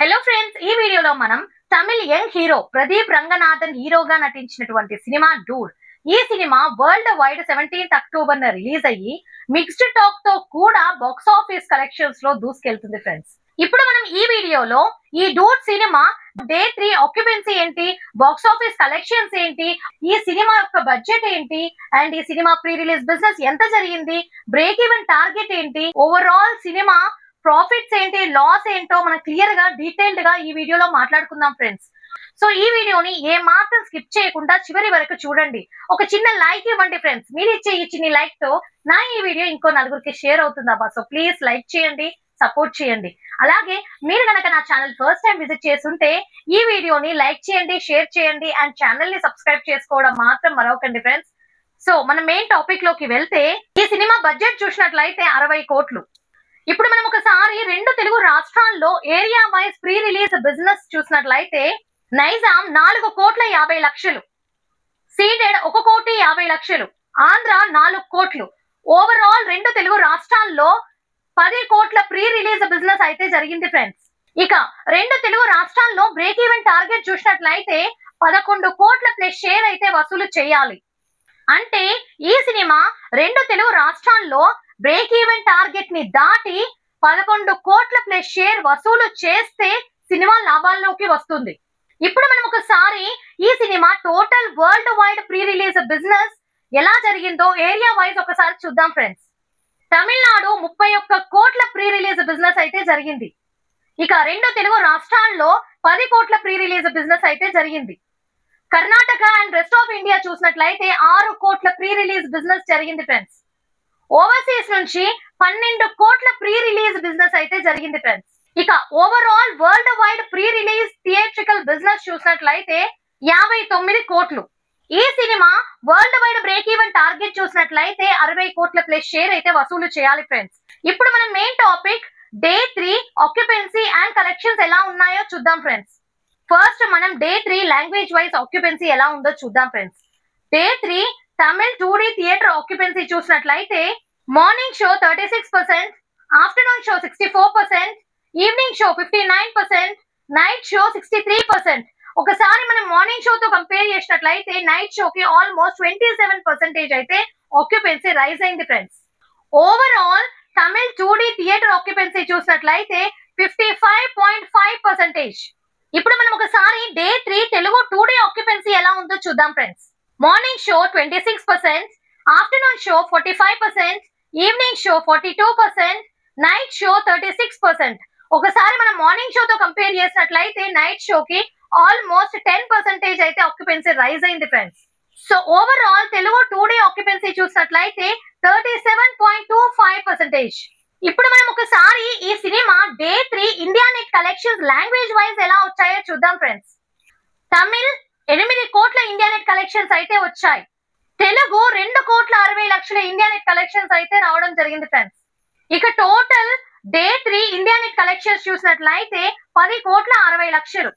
Hello friends, ఈ వీడియోలో మనం తమిళ్ యంగ్ హీరో ప్రదీప్ రంగనాథన్ హీరోగా నటించినటువంటి సినిమా డూడ్. ఈ cinema world wide 17th October release అయ్యి మిక్స్డ్ టాక్ తో కూడా బాక్స్ ఆఫీస్ కలెక్షన్స్ లో దూసుకెళ్తుంది ఫ్రెండ్స్. ఇప్పుడు మనం ఈ వీడియోలో ఈ డూడ్ సినిమా డే 3 ఆక్యుపెన్సీ ఏంటి, బాక్స్ ఆఫీస్ కలెక్షన్స్ ఏంటి, ఈ సినిమా యొక్క బడ్జెట్ ఏంటి, అండ్ ఈ సినిమా ప్రీ రిలీజ్ బిజినెస్ ఎంత జరిగింది, బ్రేక్ ఈవెన్ టార్గెట్ ఏంటి, ఓవరాల్ సినిమా ప్రాఫిట్స్ ఏంటి, లాస్ ఏంటో మనం క్లియర్ గా డీటెయిల్డ్ గా ఈ వీడియోలో మాట్లాడుకుందాం ఫ్రెండ్స్. సో ఈ వీడియోని ఏ మాత్రం స్కిప్ చేయకుండా చివరి వరకు చూడండి. ఒక చిన్న లైక్ ఇవ్వండి ఫ్రెండ్స్. మీరు ఇచ్చే ఈ చిన్న లైక్ తో నా ఈ వీడియో ఇంకో నలుగురికి షేర్ అవుతుందబ్బా. సో ప్లీజ్ లైక్ చేయండి, సపోర్ట్ చేయండి. అలాగే మీరు కనుక నా ఛానల్ ఫస్ట్ టైం విజిట్ చేస్తుంటే ఈ వీడియోని లైక్ చేయండి, షేర్ చేయండి అండ్ ఛానల్ ని సబ్స్క్రైబ్ చేసుకోవడం మాత్రం మరవకండి ఫ్రెండ్స్. సో మన మెయిన్ టాపిక్ లోకి వెళ్తే, ఈ సినిమా బడ్జెట్ చూసినట్లయితే 60 కోట్లు. ఇప్పుడు మనం ఒకసారి రెండు తెలుగు రాష్ట్రాల్లో area wise pre release business చూసినట్లయితే నైజాం 4,50,00,000, సీడెడ్ 1,50,00,000, ఆంధ్ర 4 కోట్లు. ఓవరాల్ రెండు తెలుగు రాష్ట్రాల్లో 10 కోట్ల ప్రీ రిలీజ్ బిజినెస్ అయితే జరిగింది ఫ్రెండ్స్. ఇక రెండు తెలుగు రాష్ట్రాల్లో బ్రేక్ ఈవెన్ టార్గెట్ చూసినట్లయితే 11 కోట్ల ప్లస్ షేర్ అయితే వసూలు చేయాలి. అంటే ఈ సినిమా రెండు తెలుగు రాష్ట్రాల్లో బ్రేక్ ఈవెన్ టార్గెట్ ని దాటి 11 కోట్ల ప్లస్ షేర్ వసూలు చేస్తే సినిమా లాభాల్లోకి వస్తుంది. ఇప్పుడు మనం ఒకసారి ఈ cinema total world wide pre release business ఎలా జరిగిందో ఏరియా వైజ్ ఒకసారి చూద్దాం ఫ్రెండ్స్. తమిళనాడు 31 కోట్ల ప్రీ రిలీజ్ బిజినెస్ అయితే జరిగింది. ఇక రెండు తెలుగు రాష్ట్రాల్లో 10 కోట్ల ప్రీ రిలీజ్ బిజినెస్ అయితే జరిగింది. Karnataka and rest of India చూసినట్లయితే 6 కోట్ల ప్రీ రిలీజ్ బిజినెస్ జరిగింది ఫ్రెండ్స్. ఓవర్సీస్ నుంచి 12 కోట్ల ప్రీ రిలీజ్ బిజినెస్ అయితే జరిగింది ఫ్రెండ్స్. ఇక overall world wide pre release theatrical business చూసినట్లయితే 59 కోట్లు. ఈ cinema world wide break even target చూసినట్లయితే 60 కోట్ల ప్లస్ షేర్ అయితే వసూలు చేయాలి ఫ్రెండ్స్. ఇప్పుడు మనం main topic day 3 occupancy and collections ఎలా ఉన్నాయో చూద్దాం ఫ్రెండ్స్. ఫస్ట్ మనం డే 3 లాంగ్వేజ్ వైజ్ ఆక్యుపెన్సీ ఎలా ఉందో చూద్దాం friends. Day 3 Tamil 2D theatre occupancy చూసినట్లయితే morning show 36%, afternoon show 64%, evening show 59%, night show 63%. ఒకసారి మనం మార్నింగ్ షోతో కంపేర్ చేసినట్లయితే నైట్ షోకి ఆల్మోస్ట్ 27% అయితే ఆక్యుపెన్సీ రైజ్ అయింది friends. Overall Tamil 2D theatre occupancy చూసినట్లయితే 55.5%. ఇప్పుడు మనం ఒకసారి డే 3 తెలుగు 2D ఆక్యుపెన్సీ ఎలా ఉందో చూద్దాం friends. Morning show 26%, afternoon show 45%, evening show 42%, night show 36%. ఒకసారి మనం మార్నింగ్ షోతో కంపేర్ చేసినట్లయితే నైట్ షోకి ఆల్మోస్ట్ 10% అయితే ఆక్యుపెన్సీ రైజ్ అయింది friends. So overall Telugu 2D occupancy చూసినట్లయితే 37.25%. ఇప్పుడు మనం ఒకసారి ఈ cinema day 3 India net collections language wise ఎలా వచ్చాయో చూద్దాం ఫ్రెండ్స్. తమిళ్ 8 కోట్ల ఇండియా నెట్ కలెక్షన్స్ అయితే వచ్చాయి. తెలుగు 2,60,00,000 ఇండియా నెట్ కలెక్షన్స్ అయితే రావడం జరిగింది ఫ్రెండ్స్. ఇక total day 3 India net collections చూసినట్లయితే 10,60,00,000.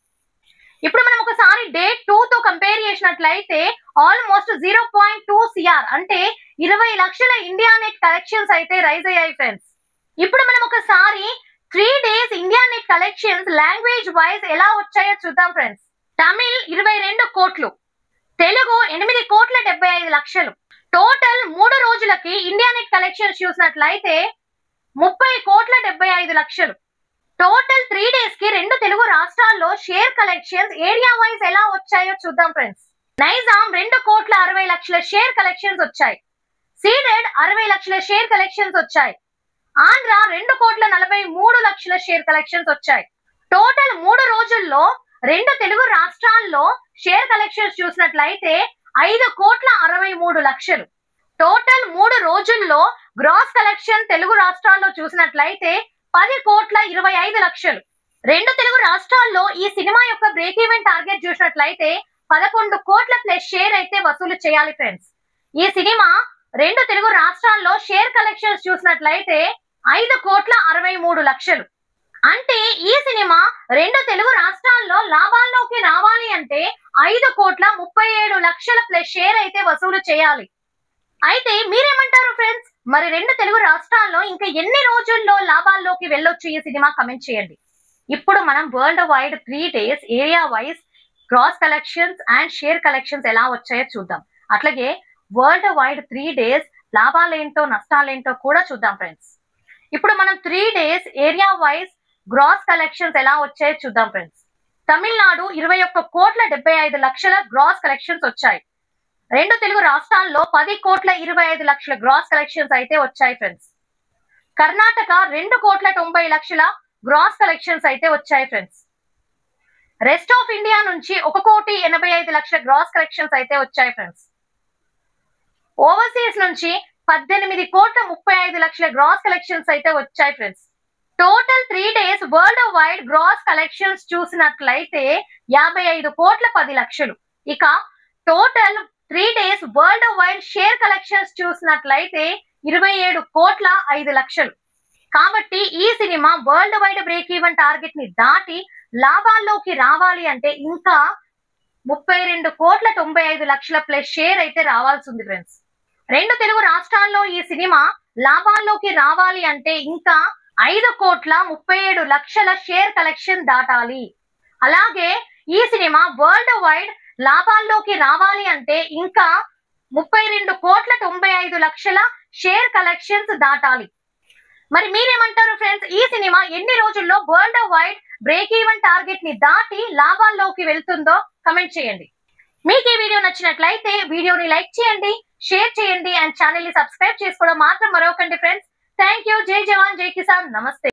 ఇప్పుడు మనం ఒకసారి డే 2 తో కంపేర్ చేసినట్లయితే ఆల్మోస్ట్ 0.2 CR అంటే 20 లక్షల ఇండియా నెట్ కలెక్షన్స్ అయితే రైజ్ అయ్యాయి ఫ్రెండ్స్. ఇప్పుడు మనం ఒకసారి 3 days India net collections language wise ఎలా వచ్చాయో చూద్దాం ఫ్రెండ్స్. తమిళ్ 22 కోట్లు, తెలుగు 8,75,00,000. టోటల్ 3 రోజులకి ఇండియా నెట్ కలెక్షన్స్ చూసినట్లయితే 30,75,00,000. టోటల్ 3 days కి రెండు తెలుగు రాష్ట్రాల్లో షేర్ కలెక్షన్స్ ఏరియా వైజ్ ఎలా వచ్చాయో చూద్దాం ఫ్రెండ్స్. నైజాం 2,60,00,000 షేర్ కలెక్షన్స్ వచ్చాయి. సీడెడ్ 60 లక్షల షేర్ కలెక్షన్స్ వచ్చాయి. ఆంధ్ర 2,43,00,000 షేర్ కలెక్షన్స్ వచ్చాయి. టోటల్ 3 రోజుల్లో రెండు తెలుగు రాష్ట్రాల్లో షేర్ కలెక్షన్స్ చూసినట్లయితే 5,63,00,000. టోటల్ 3 రోజుల్లో గ్రాస్ కలెక్షన్ తెలుగు రాష్ట్రాల్లో చూసినట్లయితే 10,25,00,000. రెండు తెలుగు రాష్ట్రాల్లో ఈ సినిమా యొక్క బ్రేక్ ఈవెన్ టార్గెట్ చూసినట్లయితే 11 కోట్ల ప్లస్ షేర్ అయితే వసూలు చేయాలి ఫ్రెండ్స్. ఈ సినిమా రెండు తెలుగు రాష్ట్రాల్లో షేర్ కలెక్షన్స్ చూసినట్లయితే 5,63,00,000. అంటే ఈ సినిమా రెండు తెలుగు రాష్ట్రాల్లో లాభాల్లోకి రావాలి అంటే 5,37,00,000 ప్లస్ షేర్ అయితే వసూలు చేయాలి. అయితే మీరేమంటారు ఫ్రెండ్స్? మరి రెండు తెలుగు రాష్ట్రాల్లో ఇంకా ఎన్ని రోజుల్లో లాభాల్లోకి వెళ్ళొచ్చు ఈ సినిమా? కమెంట్ చేయండి. ఇప్పుడు మనం world wide 3 days area wise gross collections and share collections ఎలా వచ్చాయో చూద్దాం. అట్లాగే వరల్డ్ వైడ్ 3 days లాభాలేంటో నష్టాలేంటో కూడా చూద్దాం ఫ్రెండ్స్. ఇప్పుడు మనం 3 days area wise gross collections ఎలా వచ్చాయో చూద్దాం ఫ్రెండ్స్. తమిళనాడు 21,75,00,000 గ్రాస్ కలెక్షన్స్ వచ్చాయి. రెండు తెలుగు రాష్ట్రాల్లో 10,25,00,000 గ్రాస్ కలెక్షన్స్ అయితే వచ్చాయి ఫ్రెండ్స్. కర్ణాటక 2,90,00,000 గ్రాస్ కలెక్షన్స్ అయితే వచ్చాయి ఫ్రెండ్స్. రెస్ట్ ఆఫ్ ఇండియా నుంచి 1,85,00,000 గ్రాస్ కలెక్షన్స్ అయితే వచ్చాయి ఫ్రెండ్స్. ఓవర్సీస్ నుంచి 18,35,00,000 గ్రాస్ కలెక్షన్స్ అయితే వచ్చాయి friends. Total 3 days world wide gross collections చూసినట్లయితే 55,10,00,000. ఇక total 3 days world wide share collections చూసినట్లయితే 27,05,00,000. కాబట్టి ఈ cinema world wide break even target ని దాటి లాభాల్లోకి రావాలి అంటే ఇంకా 32,95,00,000 ప్లస్ షేర్ అయితే రావాల్సి ఉంది ఫ్రెండ్స్. రెండు తెలుగు రాష్ట్రాల్లో ఈ సినిమా లాభాల్లోకి రావాలి అంటే ఇంకా 5,37,00,000 షేర్ కలెక్షన్ దాటాలి. అలాగే ఈ సినిమా వరల్డ్ వైడ్ లాభాల్లోకి రావాలి అంటే ఇంకా 32,95,00,000 షేర్ కలెక్షన్స్ దాటాలి. మరి మీరేమంటారు ఫ్రెండ్స్? ఈ సినిమా ఎన్ని రోజుల్లో world wide break even target ని దాటి లాభాల్లోకి వెళ్తుందో కమెంట్ చేయండి. మీకు ఈ వీడియో నచ్చినట్లయితే వీడియోని లైక్ చేయండి, షేర్ చేయండి అండ్ ఛానల్ ని సబ్స్క్రైబ్ చేసుకోవడం మాత్రం మరొకండి ఫ్రెండ్స్. Thank you. జై జవాన్ జై కిసాన్. నమస్తే.